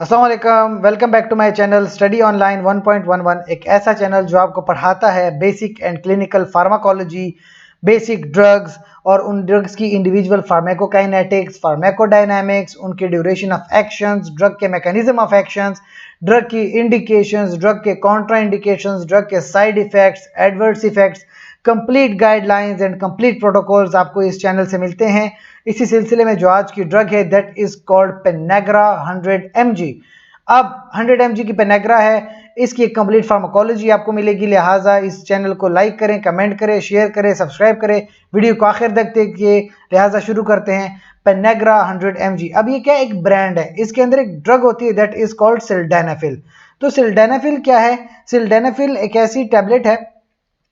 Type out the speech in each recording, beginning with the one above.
अस्सलाम वालेकुम, welcome back to my channel study online 1.11। एक ऐसा चैनल जो आपको पढ़ाता है basic and clinical pharmacology, basic drugs और उन ड्रग्स की इंडिविजुअल फार्माकोकाइनेटिक्स, फार्माकोडायनामिक्स, उनके ड्यूरेशन ऑफ एक्शंस, ड्रग के मैकेनिज्म ऑफ एक्शंस, ड्रग की इंडिकेशंस, ड्रग के कॉन्ट्रा इंडिकेशंस, ड्रग के side effects, adverse effects, complete guidelines and complete protocols आपको इस चैनल से मिलते हैं। इसी सिलसिले में जो आज की ड्रग है दैट इज कॉल्ड पेनेग्रा 100 mg। अब 100 mg की पेनेग्रा है, इसकी एक कंप्लीट फार्माकोलॉजी आपको मिलेगी। लिहाजा इस चैनल को लाइक करें, कमेंट करें, शेयर करें, सब्सक्राइब करें, वीडियो को आखिर तक देखिए। लिहाजा शुरू करते हैं। पेनेग्रा 100 mg, अब ये क्या एक ब्रांड है, इसके अंदर एक ड्रग होती है दैट इज कॉल्ड सिल्डेनाफिल। तो सिल्डेनाफिल क्या है? सिल्डेनाफिल एक ऐसी टैबलेट है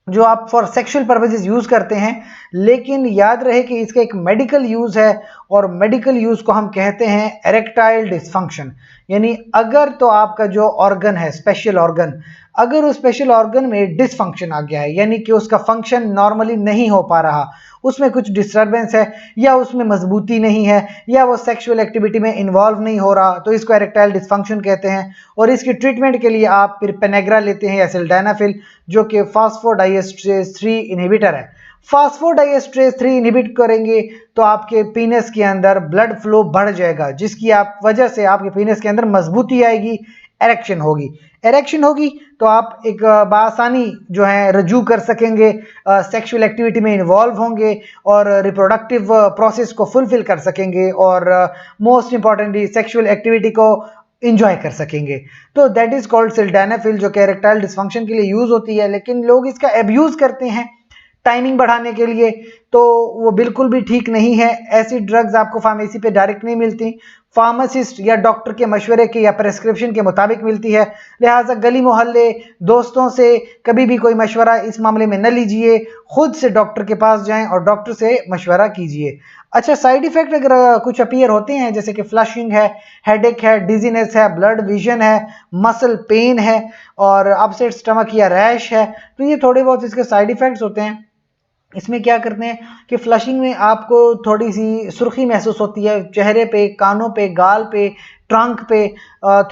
जो आप फॉर सेक्सुअल पर्पसेस यूज करते हैं, लेकिन याद रहे कि इसका एक मेडिकल यूज है और मेडिकल यूज को हम कहते हैं एरेक्टाइल डिसफंक्शन। यानी अगर तो आपका जो ऑर्गन है, स्पेशल ऑर्गन, अगर उस स्पेशल ऑर्गन में डिसफंक्शन आ गया है, यानी कि उसका फंक्शन नॉर्मली नहीं हो पा रहा, उसमें कुछ डिस्टर्बेंस है या उसमें मजबूती नहीं है या वो सेक्सुअल एक्टिविटी में इन्वॉल्व नहीं हो रहा, तो इसको एरेक्टाइल डिसफंक्शन कहते हैं। और इसकी ट्रीटमेंट के लिए आप फिर पेनेग्रा लेते हैं या सिल्डेनाफिल, जो कि फास्फोडाइएस्ट्रेज 3 इनहिबिटर है। फास्फोडाइएस्ट्रेज 3 इनहिबिट करेंगे तो आपके पीनस के अंदर ब्लड फ्लो बढ़ जाएगा, जिसकी आप वजह से आपके पीनस के अंदर मजबूती आएगी, एरेक्शन होगी। एरेक्शन होगी तो आप एक बासानी जो है रजू कर सकेंगे, सेक्सुअल एक्टिविटी में इन्वॉल्व होंगे और रिप्रोडक्टिव प्रोसेस को फुलफिल कर सकेंगे और मोस्ट इंपॉर्टेंटली सेक्सुअल एक्टिविटी को इंजॉय कर सकेंगे। तो दैट इज कॉल्ड सिल्डेनाफिल, जो कि एरेक्टाइल डिसफंक्शन के लिए यूज होती है। लेकिन लोग इसका एब्यूज करते हैं टाइमिंग बढ़ाने के लिए, तो वो बिल्कुल भी ठीक नहीं है। ऐसी ड्रग्स आपको फार्मेसी पे डायरेक्ट नहीं मिलती, फार्मासिस्ट या डॉक्टर के मशवरे के या प्रेस्क्रिप्शन के मुताबिक मिलती है। लिहाजा गली मोहल्ले दोस्तों से कभी भी कोई मशवरा इस मामले में न लीजिए, खुद से डॉक्टर के पास जाएं और डॉक्टर से मशवरा कीजिए। अच्छा, साइड इफेक्ट अगर कुछ अपीयर होते हैं, जैसे कि फ्लशिंग है, हेडेक है, डिजीनेस है, ब्लड विजन है, मसल पेन है और अपसेट स्टमक या रैश है, तो ये थोड़े बहुत इसके साइड इफेक्ट्स होते हैं। इसमें क्या करते हैं कि फ्लशिंग में आपको थोड़ी सी सुर्खी महसूस होती है चेहरे पे, कानों पे, गाल पे, ट्रंक पे,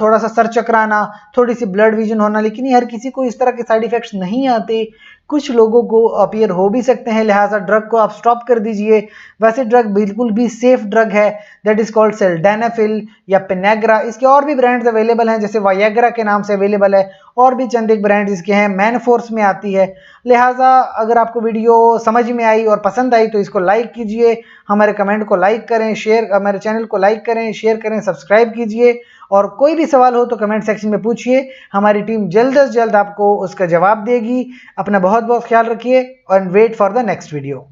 थोड़ा सा सर चकराना, थोड़ी सी ब्लड विजन होना, लेकिन ये हर किसी को इस तरह के साइड इफेक्ट्स नहीं आते। कुछ लोगों को अपीयर हो भी सकते हैं, लिहाजा ड्रग को आप स्टॉप कर दीजिए। वैसे ड्रग बिल्कुल भी सेफ ड्रग है, दैट इज कॉल्ड सिल्डेनाफिल या पेनेग्रा। इसके और भी ब्रांड्स अवेलेबल हैं, जैसे वायग्रा के नाम से अवेलेबल है, और भी चंद एक ब्रांड्स इसके हैं, मैन फोर्स में आती है। लिहाजा अगर आपको वीडियो समझ में आई और पसंद आई तो इसको लाइक कीजिए, हमारे कमेंट को लाइक करें, शेयर, हमारे चैनल को लाइक करें, शेयर करें, सब्सक्राइब कीजिए। और कोई भी सवाल हो तो कमेंट सेक्शन में पूछिए, हमारी टीम जल्द से जल्द आपको उसका जवाब देगी। अपना बहुत बहुत ख्याल रखिए और wait for the next video.